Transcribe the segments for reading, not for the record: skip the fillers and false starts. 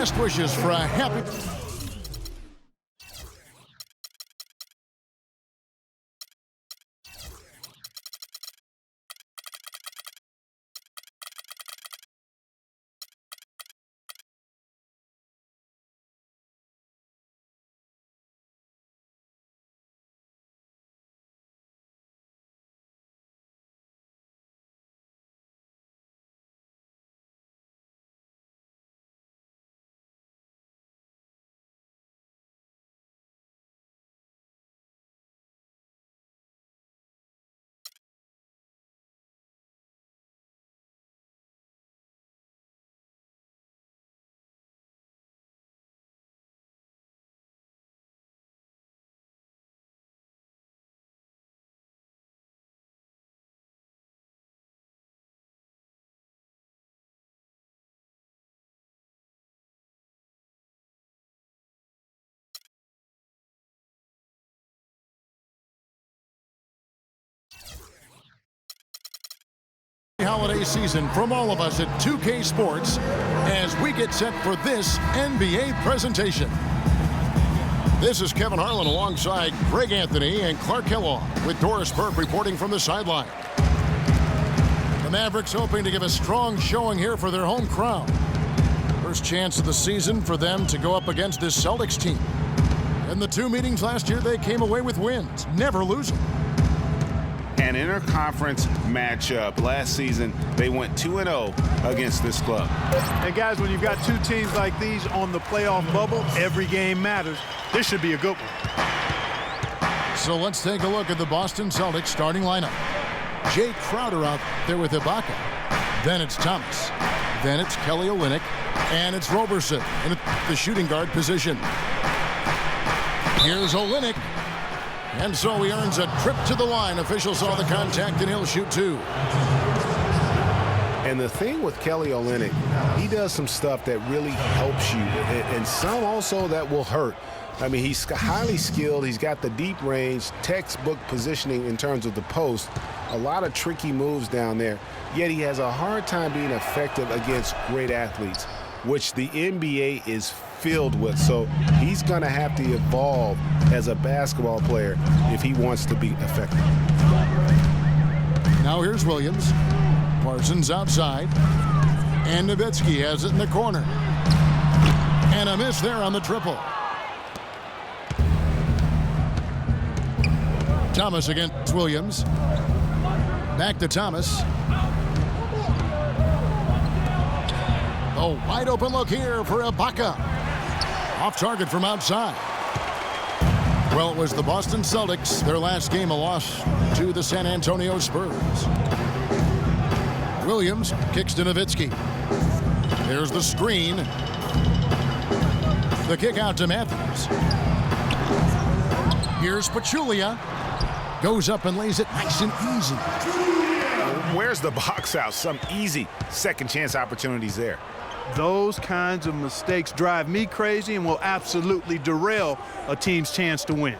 best wishes for a happy... holiday season from all of us at 2K Sports as we get set for this NBA presentation. This is Kevin Harlan alongside Greg Anthony and Clark Kellogg with Doris Burke reporting from the sideline. The Mavericks hoping to give a strong showing here for their home crowd. First chance of the season for them to go up against this Celtics team. In the two meetings last year, they came away with wins, never losing. An interconference matchup. Last season, they went 2-0 against this club. And guys, when you've got two teams like these on the playoff bubble, every game matters. This should be a good one. So let's take a look at the Boston Celtics starting lineup. Jay Crowder out there with Ibaka. Then it's Thomas. Then it's Kelly Olynyk. And it's Roberson in the shooting guard position. Here's Olynyk. And so he earns a trip to the line. Officials saw the contact, and he'll shoot two. And the thing with Kelly Olynyk, he does some stuff that really helps you, and some also that will hurt. I mean, he's highly skilled. He's got the deep range, textbook positioning in terms of the post. A lot of tricky moves down there. Yet he has a hard time being effective against great athletes, which the NBA is filled with. So he's going to have to evolve as a basketball player if he wants to be effective. Now here's Williams. Parsons outside. And Nowitzki has it in the corner. And a miss there on the triple. Thomas against Williams. Back to Thomas. A wide open look here for Ibaka. Off target from outside. Well, it was the Boston Celtics, their last game a loss to the San Antonio Spurs. Williams kicks to Nowitzki. There's the screen. The kick out to Matthews. Here's Pachulia. Goes up and lays it nice and easy. Where's the box out? Some easy second chance opportunities there. Those kinds of mistakes drive me crazy and will absolutely derail a team's chance to win.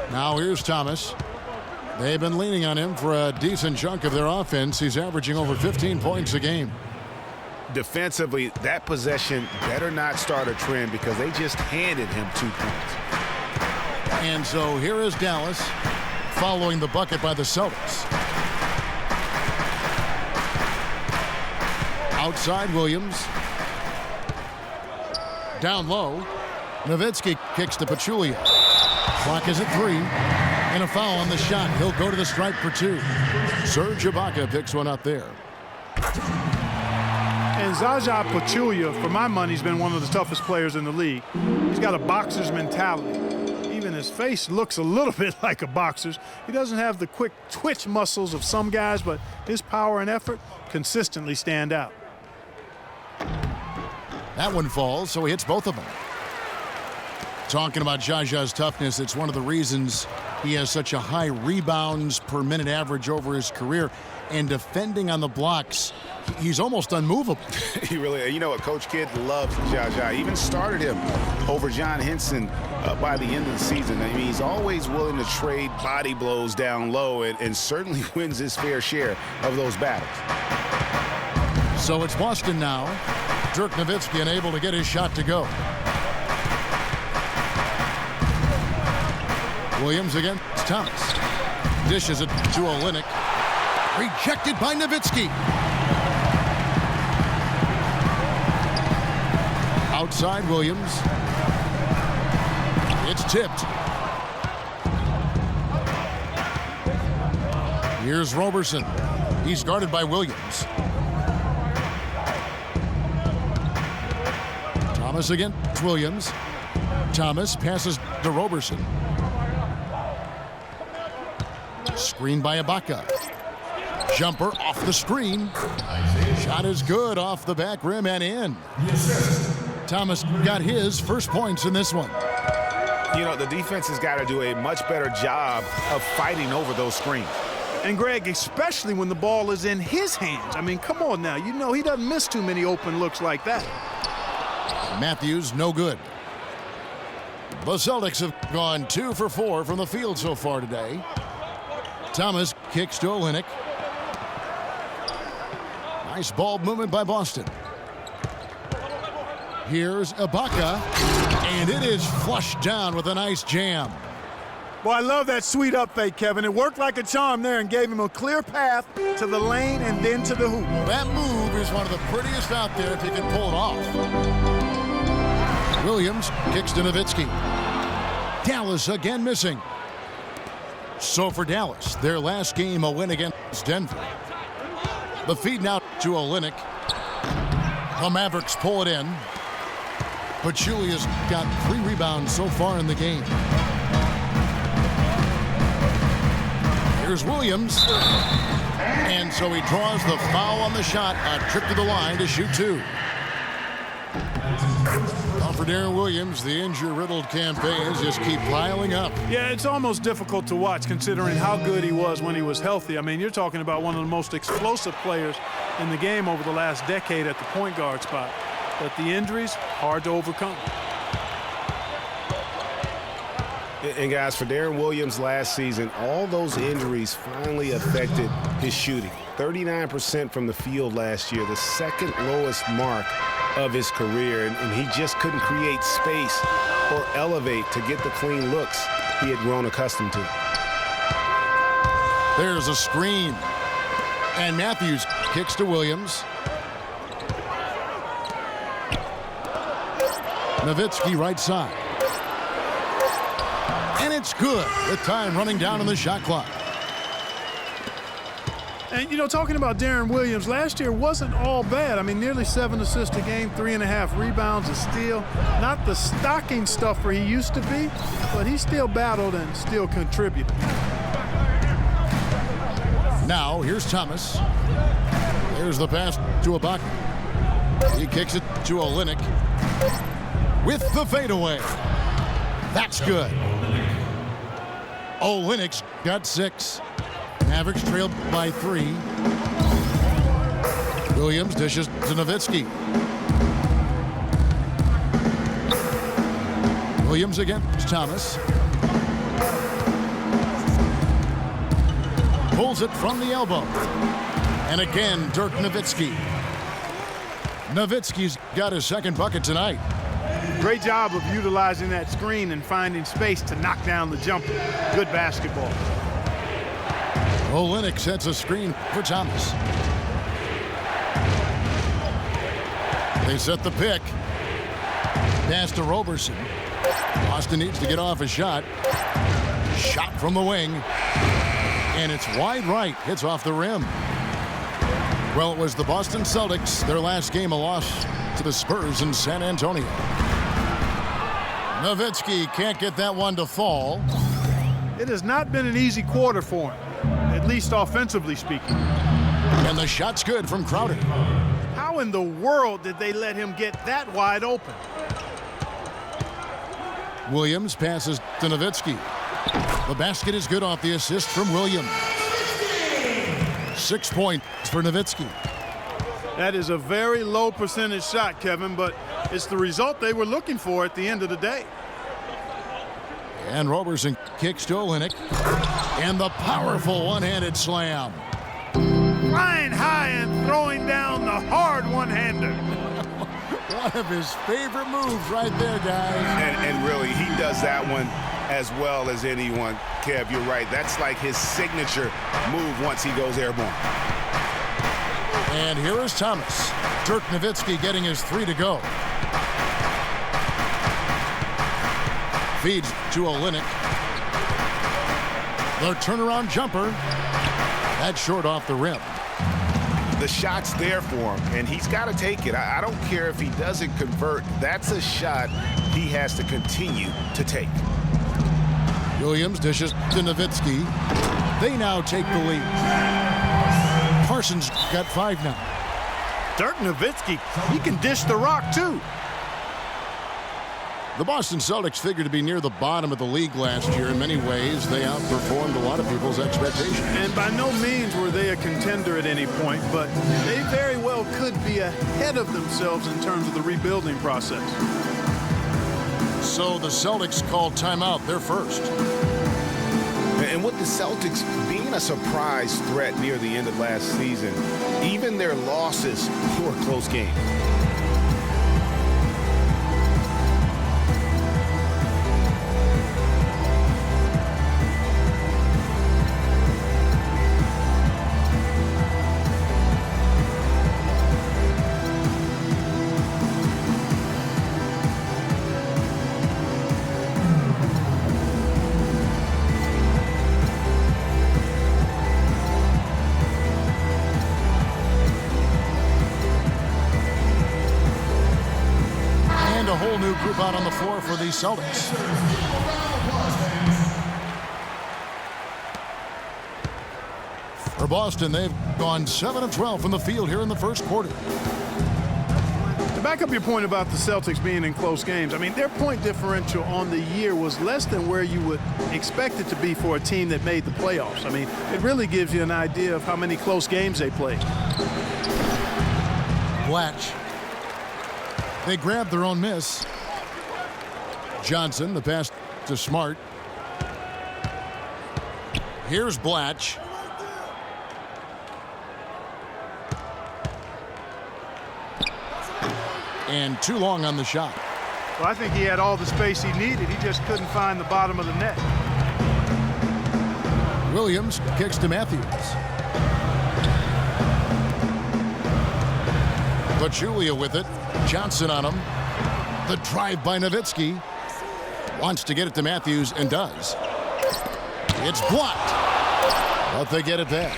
Now here's Thomas. They've been leaning on him for a decent chunk of their offense. He's averaging over 15 points a game. Defensively, that possession better not start a trend because they just handed him 2 points. And so here is Dallas following the bucket by the Celtics. Outside Williams. Down low. Nowitzki kicks to Pachulia. Clock is at 3. And a foul on the shot. He'll go to the stripe for 2. Serge Ibaka picks one up there. And Zaza Pachulia, for my money, has been one of the toughest players in the league. He's got a boxer's mentality. Even his face looks a little bit like a boxer's. He doesn't have the quick twitch muscles of some guys, but his power and effort consistently stand out. That one falls, so he hits both of them. Talking about Zaza's toughness, it's one of the reasons he has such a high rebounds per minute average over his career. And defending on the blocks, he's almost unmovable. He really, you know what, Coach Kidd loves Zaza. He even started him over John Henson by the end of the season. I mean, he's always willing to trade body blows down low and certainly wins his fair share of those battles. So it's Boston now. Dirk Nowitzki unable to get his shot to go. Williams against Thomas. Dishes it to Olynyk. Rejected by Nowitzki. Outside Williams. It's tipped. Here's Roberson. He's guarded by Williams. Thomas against Williams. Thomas passes to Roberson. Screen by Ibaka. Jumper off the screen. Shot is good off the back rim and in. Thomas got his first points in this one. You know, the defense has got to do a much better job of fighting over those screens. And Greg, especially when the ball is in his hands. I mean, come on now. You know he doesn't miss too many open looks like that. Matthews, no good. The Celtics have gone 2 for 4 from the field so far today. Thomas kicks to Olynyk. Nice ball movement by Boston. Here's Ibaka, and it is flushed down with a nice jam. Boy, I love that sweet up fake, Kevin. It worked like a charm there and gave him a clear path to the lane and then to the hoop. That move is one of the prettiest out there if he can pull it off. Williams kicks to Nowitzki. Dallas again missing. So for Dallas, their last game a win against Denver. The feed now to Olynyk. The Mavericks pull it in. Pachulia's got 3 rebounds so far in the game. Here's Williams. And so he draws the foul on the shot. A trip to the line to shoot 2. Well, for Deron Williams, the injury-riddled campaigns just keep piling up. Yeah, it's almost difficult to watch considering how good he was when he was healthy. I mean, you're talking about one of the most explosive players in the game over the last decade at the point guard spot. But the injuries, hard to overcome. And guys, for Deron Williams last season, all those injuries finally affected his shooting. 39% from the field last year, the second lowest mark of his career, and he just couldn't create space or elevate to get the clean looks he had grown accustomed to. There's a screen. And Matthews kicks to Williams. Nowitzki right side. And it's good with time running down on the shot clock. And, you know, talking about Deron Williams, last year wasn't all bad. I mean, nearly 7 assists a game, 3.5 rebounds, a steal. Not the stocking stuffer he used to be, but he still battled and still contributed. Now, here's Thomas. There's the pass to Ibaka. He kicks it to Olynyk with the fadeaway. That's good. Olynyk's got 6. Mavericks trailed by 3. Williams dishes to Nowitzki. Williams against Thomas. Pulls it from the elbow. And again, Dirk Nowitzki. Nowitzki's got his second bucket tonight. Great job of utilizing that screen and finding space to knock down the jumper. Good basketball. Olynyk sets a screen for Thomas. They set the pick. Pass to Roberson. Boston needs to get off a shot. Shot from the wing. And it's wide right. Hits off the rim. Well, it was the Boston Celtics. Their last game a loss to the Spurs in San Antonio. Nowitzki can't get that one to fall. It has not been an easy quarter for him, at least offensively speaking. And the shot's good from Crowder. How in the world did they let him get that wide open? Williams passes to Nowitzki. The basket is good off the assist from Williams. 6 points for Nowitzki. That is a very low percentage shot, Kevin, but it's the result they were looking for at the end of the day. And Roberson kicks to Olynyk. And the powerful one-handed slam. Flying high and throwing down the hard one-hander. One of his favorite moves right there, guys. And really, he does that one as well as anyone. Kev, you're right. That's like his signature move once he goes airborne. And here is Thomas. Dirk Nowitzki getting his 3 to go. Feeds to Olynyk. The turnaround jumper. That's short off the rim. The shot's there for him, and he's got to take it. I don't care if he doesn't convert. That's a shot he has to continue to take. Williams dishes to Nowitzki. They now take the lead. Parsons got 5 now. Dirk Nowitzki, he can dish the rock, too. The Boston Celtics figured to be near the bottom of the league last year. In many ways, they outperformed a lot of people's expectations. And by no means were they a contender at any point, but they very well could be ahead of themselves in terms of the rebuilding process. So the Celtics called timeout. They're first. And with the Celtics being a surprise threat near the end of last season, even their losses were close games. A whole new group out on the floor for the Celtics. For Boston, they've gone 7 of 12 from the field here in the first quarter. To back up your point about the Celtics being in close games, I mean, their point differential on the year was less than where you would expect it to be for a team that made the playoffs. I mean, it really gives you an idea of how many close games they played. Blatch. They grabbed their own miss. Johnson, the pass to Smart. Here's Blatch. And too long on the shot. Well, I think he had all the space he needed. He just couldn't find the bottom of the net. Williams kicks to Matthews. Pachulia with it. Johnson on him. The drive by Nowitzki. Wants to get it to Matthews and does. It's blocked. But they get it back.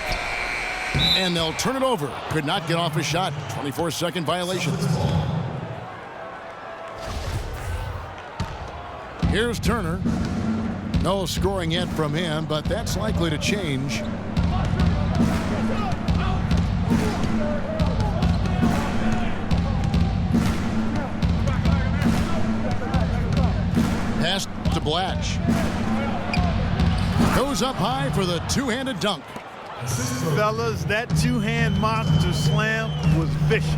And they'll turn it over. Could not get off a shot. 24-second violation. Here's Turner. No scoring yet from him, but that's likely to change. Pass to Blatch. Goes up high for the two-handed dunk. Fellas, that two-hand monster slam was vicious.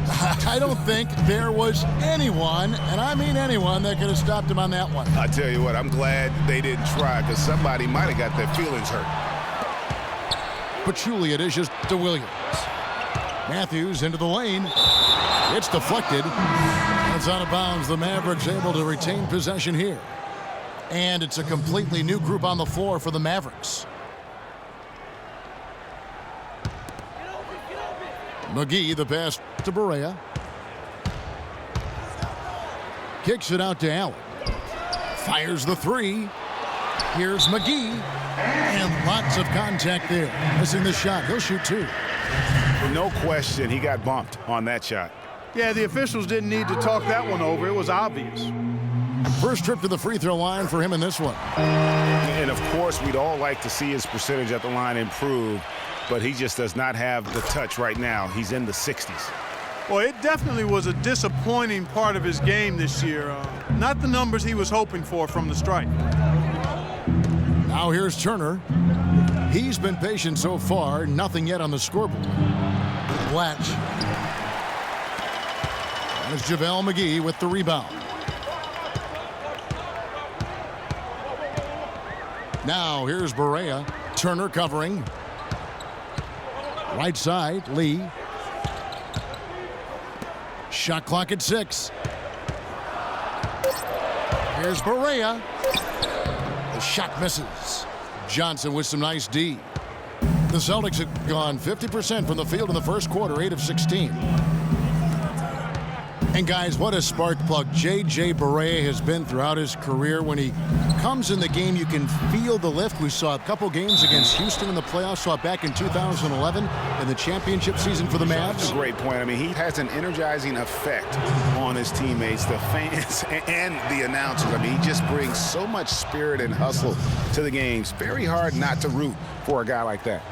I don't think there was anyone, and I mean anyone, that could have stopped him on that one. I tell you what, I'm glad they didn't try, because somebody might have got their feelings hurt. Pachulia dishes to Williams. Matthews into the lane. It's deflected. It's out of bounds. The Mavericks able to retain possession here. And it's a completely new group on the floor for the Mavericks. McGee, the pass to Barea. Kicks it out to Allen. Fires the three. Here's McGee. And lots of contact there. Missing the shot. He'll shoot two. No question, he got bumped on that shot. Yeah, the officials didn't need to talk that one over. It was obvious. First trip to the free throw line for him in this one. And, of course, we'd all like to see his percentage at the line improve, but he just does not have the touch right now. He's in the 60s. Well, it definitely was a disappointing part of his game this year. Not the numbers he was hoping for from the stripe. Now here's Turner. He's been patient so far. Nothing yet on the scoreboard. Blatch. There's JaVale McGee with the rebound. Now here's Barea. Turner covering. Right side, Lee. Shot clock at 6. Here's Barea. The shot misses. Johnson with some nice D. The Celtics have gone 50% from the field in the first quarter, 8 of 16. And guys, what a spark plug J.J. Barea has been throughout his career. When he comes in the game, you can feel the lift. We saw a couple games against Houston in the playoffs, saw it back in 2011 in the championship season for the Mavs. That's a great point. I mean, he has an energizing effect on his teammates, the fans, and the announcers. I mean, he just brings so much spirit and hustle to the games. Very hard not to root for a guy like that.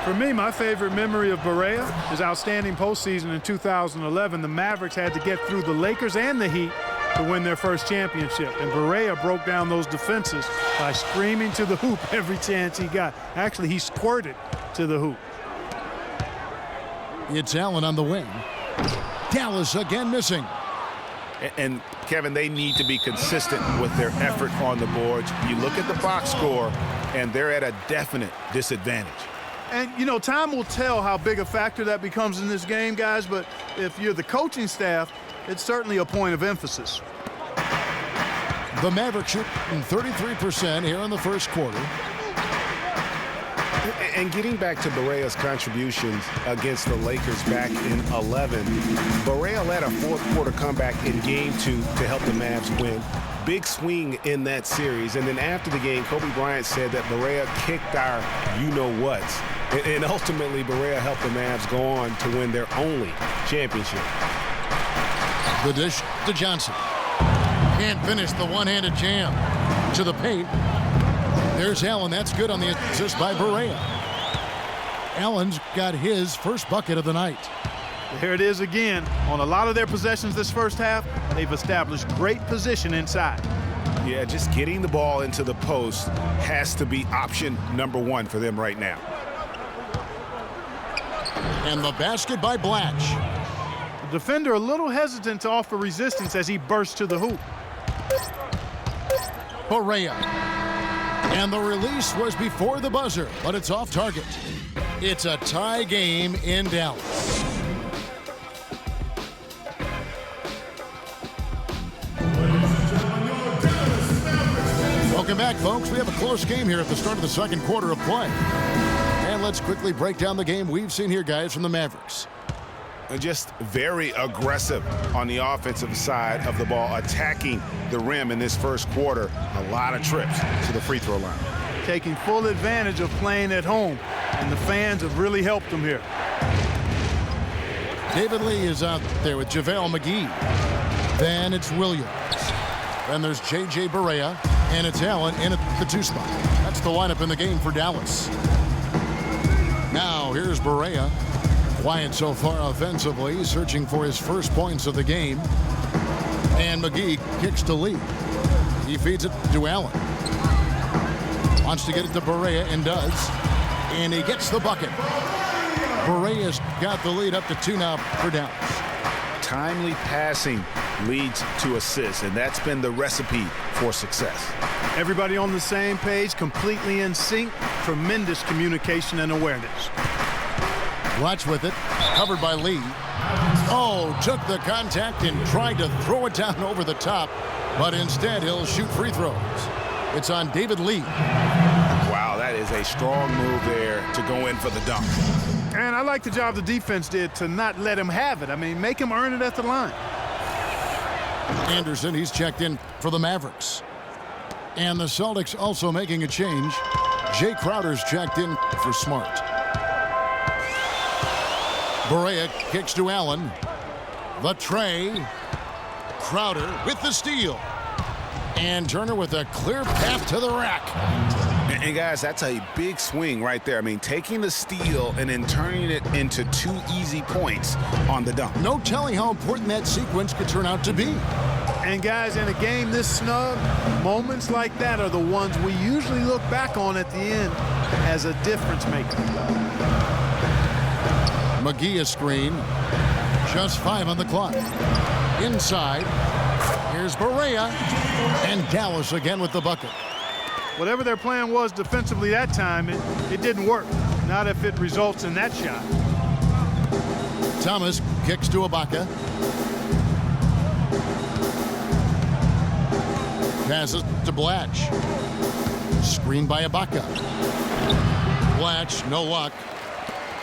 For me, my favorite memory of Barea is outstanding postseason in 2011. The Mavericks had to get through the Lakers and the Heat to win their first championship. And Barea broke down those defenses by screaming to the hoop every chance he got. Actually, he squirted to the hoop. It's Allen on the wing. Dallas again missing. And Kevin, they need to be consistent with their effort on the boards. You look at the box score, and they're at a definite disadvantage. And, you know, time will tell how big a factor that becomes in this game, guys, but if you're the coaching staff, it's certainly a point of emphasis. The Mavericks shooting 33% here in the first quarter. And getting back to Barea's contributions against the Lakers back in 11, Barea led a fourth-quarter comeback in Game 2 to help the Mavs win. Big swing in that series. And then after the game, Kobe Bryant said that Barea kicked our you-know-whats. And ultimately, Barea helped the Mavs go on to win their only championship. The dish to Johnson. Can't finish the one-handed jam to the paint. There's Allen. That's good on the assist by Barea. Allen's got his first bucket of the night. Here it is again. On a lot of their possessions this first half, they've established great position inside. Yeah, just getting the ball into the post has to be option number one for them right now. And the basket by Blatch. The defender a little hesitant to offer resistance as he bursts to the hoop. Barea. And the release was before the buzzer, but it's off target. It's a tie game in Dallas. Welcome back, folks. We have a close game here at the start of the second quarter of play. And let's quickly break down the game we've seen here, guys, from the Mavericks. Just very aggressive on the offensive side of the ball, attacking the rim in this first quarter. A lot of trips to the free throw line. Taking full advantage of playing at home, and the fans have really helped them here. David Lee is out there with JaVale McGee. Then it's Williams. Then there's J.J. Barea, and it's Allen in at the 2 spot. That's the lineup in the game for Dallas. Now here's Barea. Quiet so far offensively, searching for his first points of the game. And McGee kicks to Lee. He feeds it to Allen. Wants to get it to Barea and does. And he gets the bucket. Barea's got the lead up to 2 now for Dallas. Timely passing leads to assists, and that's been the recipe for success. Everybody on the same page, completely in sync, tremendous communication and awareness. Watch with it, covered by Lee. Oh, took the contact and tried to throw it down over the top, but instead he'll shoot free throws. It's on David Lee. Wow, that is a strong move there to go in for the dunk. And I like the job the defense did to not let him have it. I mean, make him earn it at the line. Anderson, he's checked in for the Mavericks. And the Celtics also making a change. Jay Crowder's checked in for Smart. Barea kicks to Allen. The tray. Crowder with the steal. And Turner with a clear path to the rack. And guys, that's a big swing right there. I mean, taking the steal and then turning it into 2 easy points on the dunk. No telling how important that sequence could turn out to be. And guys, in a game this snug, moments like that are the ones we usually look back on at the end as a difference maker. McGee a screen. Just 5 on the clock. Inside. Here's Barea. And Dallas again with the bucket. Whatever their plan was defensively that time, it didn't work. Not if it results in that shot. Thomas kicks to Ibaka. Passes to Blatch. Screen by Ibaka. Blatch, no luck.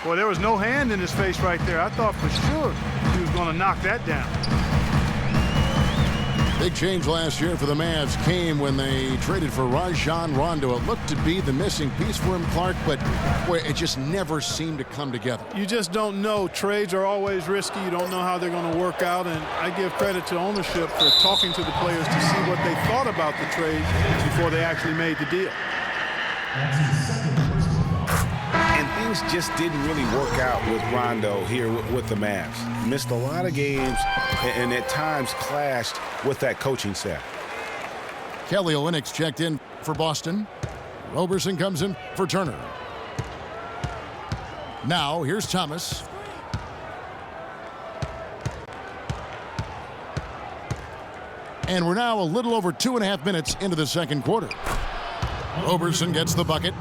Boy, there was no hand in his face right there. I thought for sure he was going to knock that down. Big change last year for the Mavs came when they traded for Rajon Rondo. It looked to be the missing piece for him, Clark, but boy, it just never seemed to come together. You just don't know. Trades are always risky. You don't know how they're going to work out, and I give credit to ownership for talking to the players to see what they thought about the trade before they actually made the deal. And things just didn't really work out with Rondo here with the Mavs. Missed a lot of games and at times clashed with that coaching staff. Kelly Olynyk checked in for Boston. Roberson comes in for Turner. Now here's Thomas. And we're now a little over 2.5 minutes into the second quarter. Roberson gets the bucket.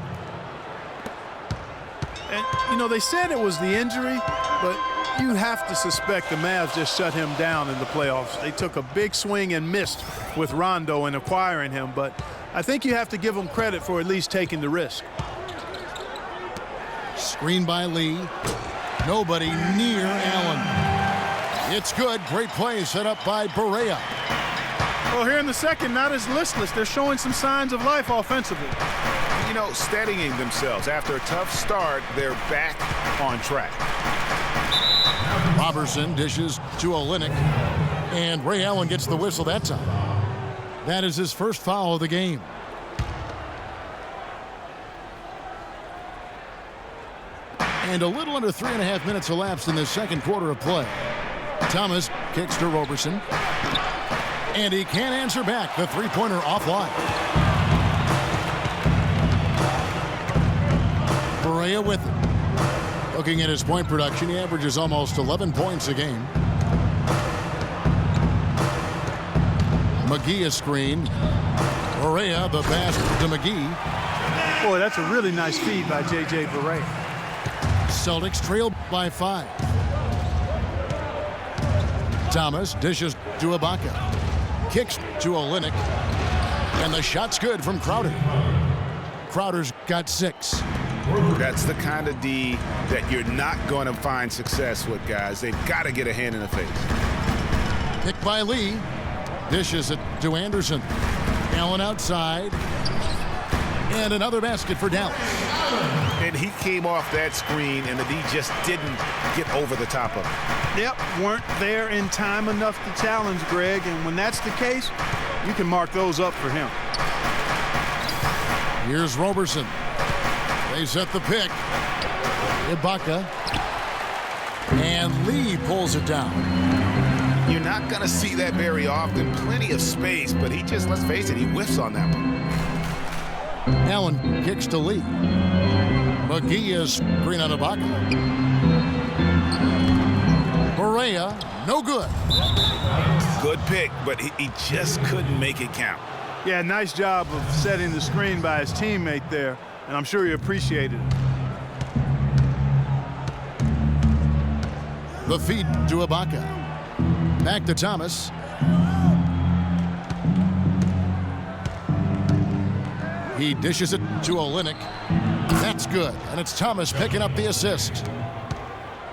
And, you know, they said it was the injury, but you have to suspect the Mavs just shut him down in the playoffs. They took a big swing and missed with Rondo in acquiring him, but I think you have to give them credit for at least taking the risk. Screen by Lee. Nobody near Allen. It's good. Great play set up by Barea. Well, here in the second, not as listless. They're showing some signs of life offensively. You know, steadying themselves. After a tough start, they're back on track. Roberson dishes to Olynyk, and Ray Allen gets the whistle that time. That is his first foul of the game. And a little under 3.5 minutes elapsed in the second quarter of play. Thomas kicks to Roberson, and he can't answer back. The three-pointer offline. Barea with it. Looking at his point production, he averages almost 11 points a game. McGee a screen. Barea the pass to McGee. Boy, that's a really nice feed by J.J. Barea. Celtics trail by 5. Thomas dishes to Ibaka. Kicks to Olynyk. And the shot's good from Crowder. Crowder's got 6. That's the kind of D that you're not going to find success with, guys. They've got to get a hand in the face. Picked by Lee. Dishes it to Anderson. Allen outside. And another basket for Dallas. And he came off that screen, and the D just didn't get over the top of it. Yep, weren't there in time enough to challenge Greg, and when that's the case, you can mark those up for him. Here's Roberson. They set the pick. Ibaka. And Lee pulls it down. You're not going to see that very often. Plenty of space, but he just, let's face it, he whiffs on that one. Allen kicks to Lee. McGee is screen on Ibaka. Barea, no good. Good pick, but he just couldn't make it count. Yeah, nice job of setting the screen by his teammate there, and I'm sure he appreciated it. The feed to Ibaka. Back to Thomas. He dishes it to Olynyk. That's good, and it's Thomas picking up the assist.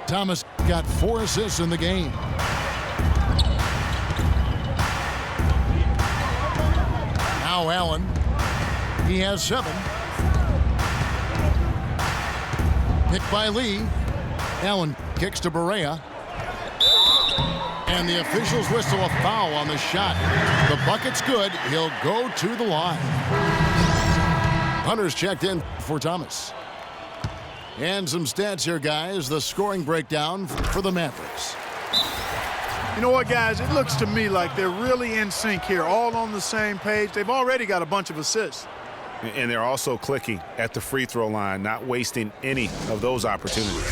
Thomas got 4 assists in the game. Now Allen. He has 7. Picked by Lee. Allen kicks to Barea. And the officials whistle a foul on the shot. The bucket's good. He'll go to the line. Hunter's checked in for Thomas. And some stats here, guys. The scoring breakdown for the Mavericks. You know what, guys? It looks to me like they're really in sync here, all on the same page. They've already got a bunch of assists. And they're also clicking at the free throw line, not wasting any of those opportunities.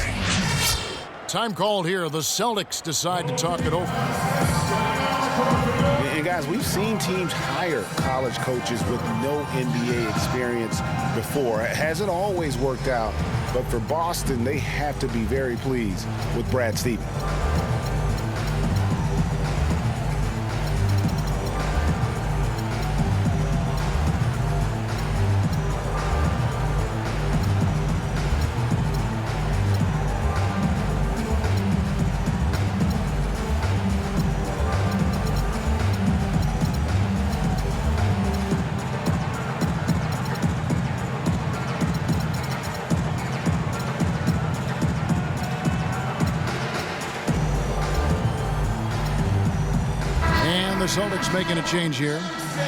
Time called here. The Celtics decide to talk it over. And guys, we've seen teams hire college coaches with no NBA experience before. It hasn't always worked out, but for Boston, they have to be very pleased with Brad Stevens. And the Celtics making a change here.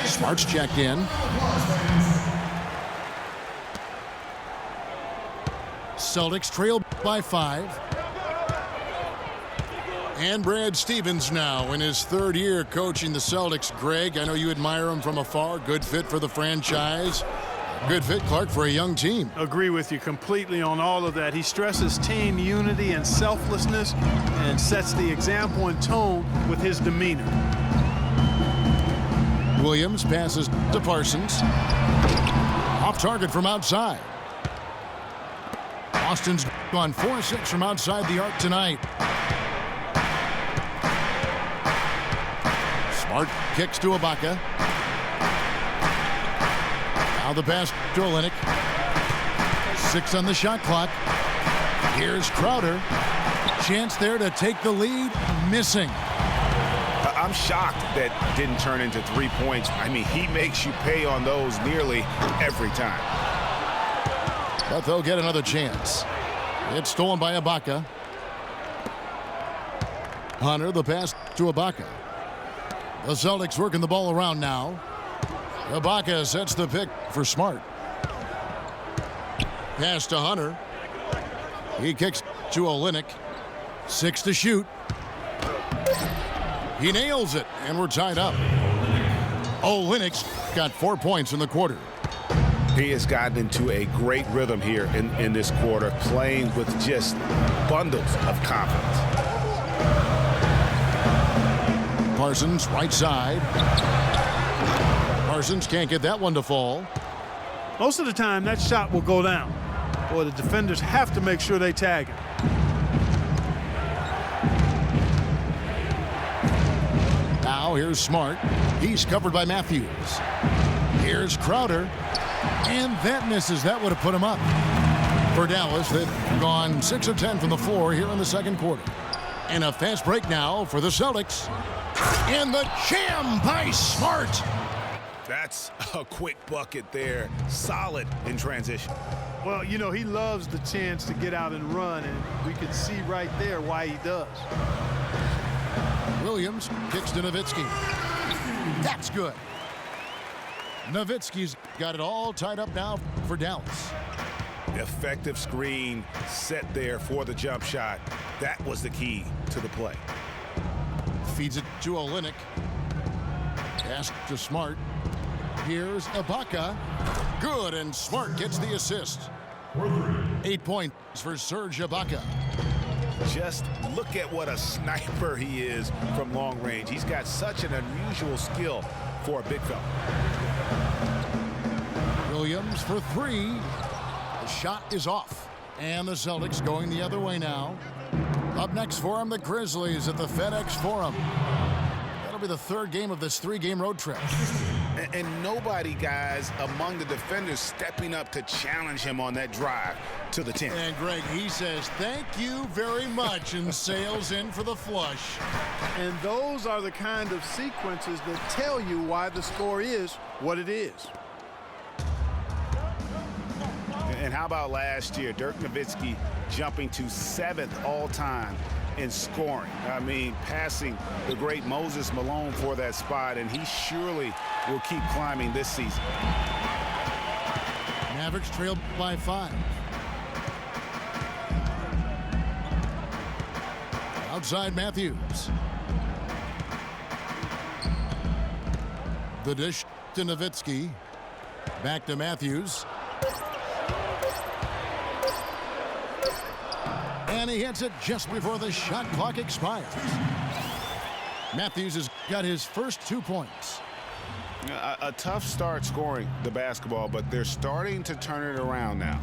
Smart's checked in. Celtics trail by 5. And Brad Stevens now in his 3rd year coaching the Celtics. Greg, I know you admire him from afar. Good fit for the franchise. Good fit, Clark, for a young team. Agree with you completely on all of that. He stresses team unity and selflessness and sets the example and tone with his demeanor. Williams passes to Parsons. Off target from outside. Austin's gone 4-6 from outside the arc tonight. Smart kicks to Ibaka. Now the pass to Olynyk. 6 on the shot clock. Here's Crowder. Chance there to take the lead. Missing. I'm shocked that didn't turn into 3 points. I mean, he makes you pay on those nearly every time. But they'll get another chance. It's stolen by Ibaka. Hunter, the pass to Ibaka. The Celtics working the ball around now. Ibaka sets the pick for Smart. Pass to Hunter. He kicks to Olynyk. 6 to shoot. He nails it, and we're tied up. Olynyk's got 4 points in the quarter. He has gotten into a great rhythm here in this quarter, playing with just bundles of confidence. Parsons, right side. Parsons can't get that one to fall. Most of the time, that shot will go down. Boy, the defenders have to make sure they tag him. Now here's Smart. He's covered by Matthews. Here's Crowder. And that misses. That would have put him up. For Dallas, they've gone 6 of 10 from the floor here in the second quarter. And a fast break now for the Celtics. And the jam by Smart. That's a quick bucket there. Solid in transition. Well, you know, he loves the chance to get out and run, and we can see right there why he does. Williams kicks to Nowitzki. That's good. Nowitzki's got it all tied up now for Dallas. Effective screen set there for the jump shot. That was the key to the play. Feeds it to Olynyk. Pass to Smart. Here's Ibaka. Good, and Smart gets the assist. 8 points for Serge Ibaka. Just look at what a sniper he is from long range. He's got such an unusual skill for a big fella. Williams for 3. The shot is off. And the Celtics going the other way now. Up next for them, the Grizzlies at the FedEx Forum. That'll be the 3rd game of this 3-game road trip. And nobody, guys, among the defenders stepping up to challenge him on that drive to the 10. And Greg, he says, thank you very much, and sails in for the flush. And those are the kind of sequences that tell you why the score is what it is. And how about last year, Dirk Nowitzki jumping to 7th all-time in scoring. I mean, passing the great Moses Malone for that spot, and he surely will keep climbing this season. Mavericks trailed by 5. Outside Matthews. The dish to Nowitzki. Back to Matthews. And he hits it just before the shot clock expires. Matthews has got his first 2 points. A tough start scoring the basketball, but they're starting to turn it around now.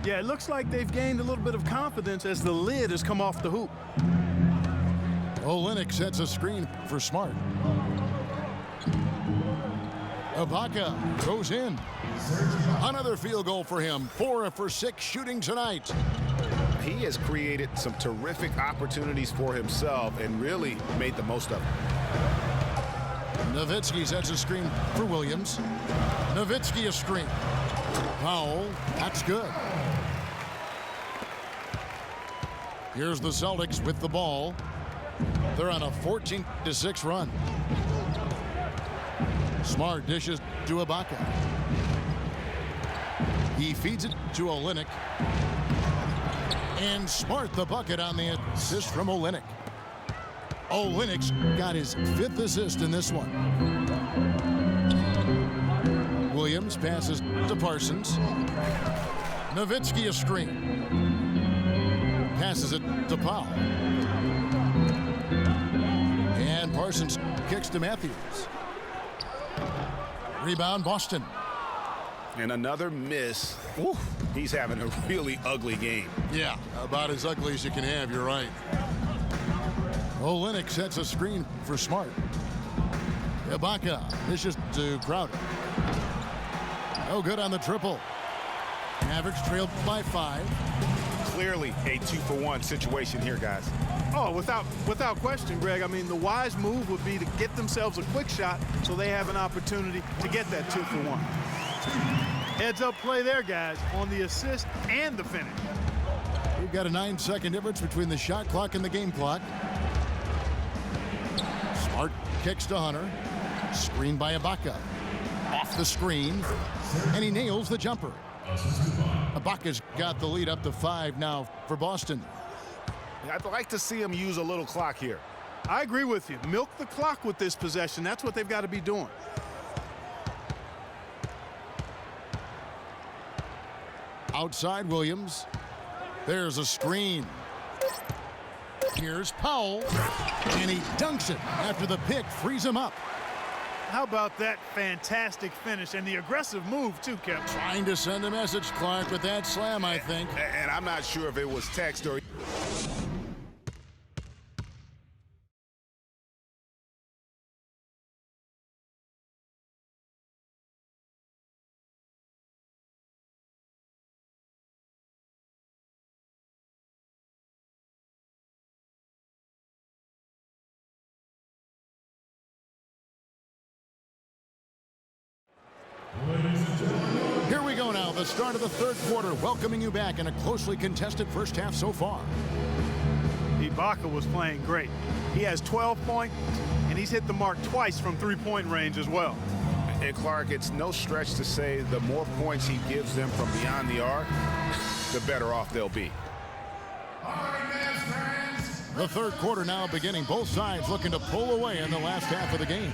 Yeah, it looks like they've gained a little bit of confidence as the lid has come off the hoop. Olynyk sets a screen for Smart. Ibaka goes in. Another field goal for him. 4 for 6 shooting tonight. He has created some terrific opportunities for himself and really made the most of it. Nowitzki sets a screen for Williams. Nowitzki a screen. Powell, that's good. Here's the Celtics with the ball. They're on a 14-6 run. Smart dishes to Ibaka. He feeds it to Olynyk. And Smart the bucket on the assist from Olynyk. Olynyk's got his 5th assist in this one. Williams passes to Parsons. Nowitzki a screen. Passes it to Powell. And Parsons kicks to Matthews. Rebound Boston. And another miss. Ooh, he's having a really ugly game. Yeah, about as ugly as you can have, you're right. Olynyk sets a screen for Smart. Ibaka dishes to Crowder. No good on the triple. Mavericks trailed by 5. Clearly a 2-for-1 situation here, guys. Oh, without question, Greg. I mean, the wise move would be to get themselves a quick shot so they have an opportunity to get that 2-for-1. Heads-up play there, guys, on the assist and the finish. We've got a 9-second difference between the shot clock and the game clock. Smart kicks to Hunter. Screened by Ibaka. Off the screen, and he nails the jumper. Ibaka's got the lead up to 5 now for Boston. I'd like to see him use a little clock here. I agree with you. Milk the clock with this possession. That's what they've got to be doing. Outside Williams. There's a screen. Here's Powell. And he dunks it after the pick frees him up. How about that fantastic finish and the aggressive move, too, Kevin? Trying to send a message, Clark, with that slam, I think. And I'm not sure if it was text or... Here we go now, the start of the 3rd quarter, welcoming you back in a closely contested first half so far. Ibaka was playing great. He has 12 points, and he's hit the mark twice from 3-point range as well. And Clark, it's no stretch to say the more points he gives them from beyond the arc, the better off they'll be. The 3rd quarter now beginning. Both sides looking to pull away in the last half of the game.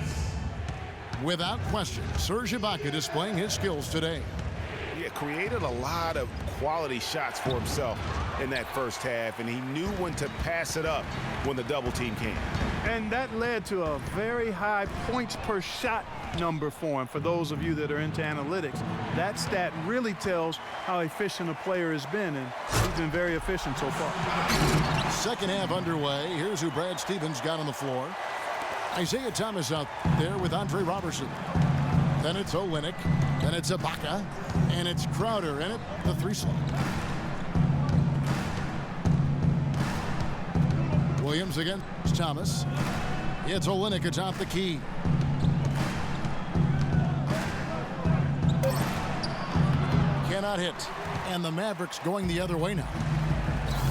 Without question, Serge Ibaka displaying his skills today. He created a lot of quality shots for himself in that first half, and he knew when to pass it up when the double team came. And that led to a very high points per shot number for him. For those of you that are into analytics, that stat really tells how efficient a player has been, and he's been very efficient so far. Second half underway. Here's who Brad Stevens got on the floor. Isaiah Thomas out there with Andre Robertson. Then it's Olynyk. Then it's Ibaka. And it's Crowder in it, the 3-slot. Williams against Thomas. It's Olynyk atop the key. Cannot hit. And the Mavericks going the other way now.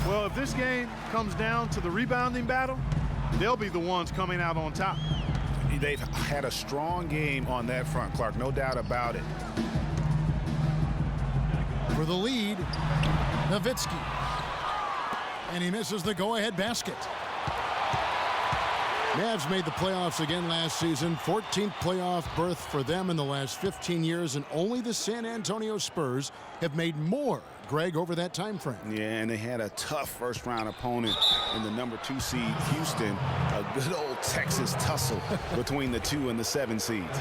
Well, if this game comes down to the rebounding battle, they'll be the ones coming out on top. They've had a strong game on that front, Clark, no doubt about it. For the lead, Nowitzki. And he misses the go-ahead basket. Mavs made the playoffs again last season. 14th playoff berth for them in the last 15 years, and only the San Antonio Spurs have made more, Greg, over that time frame. Yeah, and they had a tough first-round opponent in the number 2 seed, Houston. A good old Texas tussle between the 2 and the 7 seeds.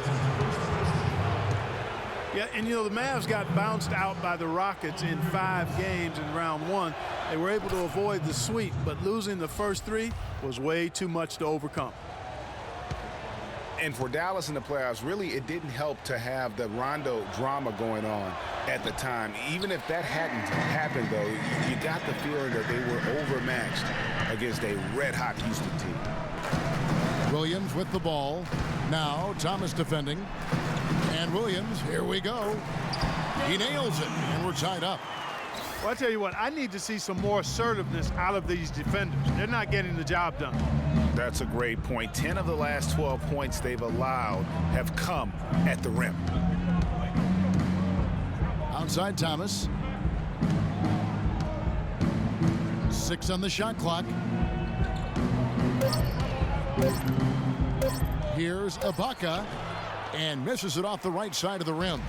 Yeah, and you know, the Mavs got bounced out by the Rockets in 5 games in round 1. They were able to avoid the sweep, but losing the first 3 was way too much to overcome. And for Dallas in the playoffs, really, it didn't help to have the Rondo drama going on at the time. Even if that hadn't happened, though, you got the feeling that they were overmatched against a red-hot Houston team. Williams with the ball. Now Thomas defending. And Williams, here we go. He nails it, and we're tied up. Well, I tell you what, I need to see some more assertiveness out of these defenders. They're not getting the job done. That's a great point. 10 of the last 12 points they've allowed have come at the rim. Outside Thomas. 6 on the shot clock. Here's Ibaka, and misses it off the right side of the rim.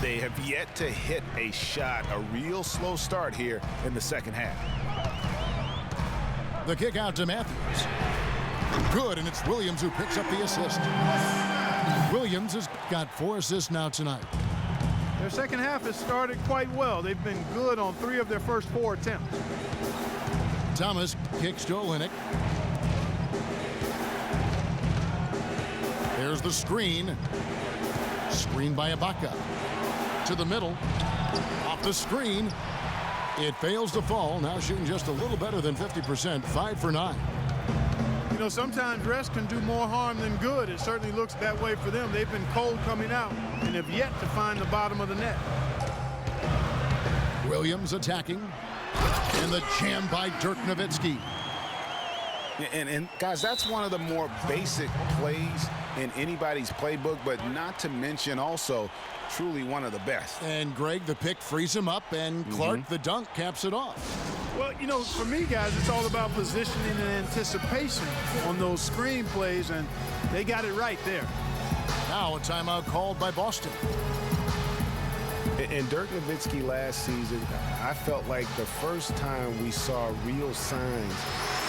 They have yet to hit a shot, a real slow start here in the second half. The kick out to Matthews. Good, and it's Williams who picks up the assist. Williams has got 4 assists now tonight. Their second half has started quite well. They've been good on 3 of their first 4 attempts. Thomas kicks to Olynyk. There's the screen. Screen by Ibaka. To the middle. Off the screen. It fails to fall. Now shooting just a little better than 50%. 5 for 9. You know, sometimes rest can do more harm than good. It certainly looks that way for them. They've been cold coming out and have yet to find the bottom of the net. Williams attacking. And the jam by Dirk Nowitzki. And guys, that's one of the more basic plays in anybody's playbook, but not to mention also truly one of the best. And Greg, the pick frees him up, and Clark, the dunk, caps it off. Well, you know, for me, guys, it's all about positioning and anticipation on those screen plays, and they got it right there. Now a timeout called by Boston. And Dirk Nowitzki last season, I felt like the first time we saw real signs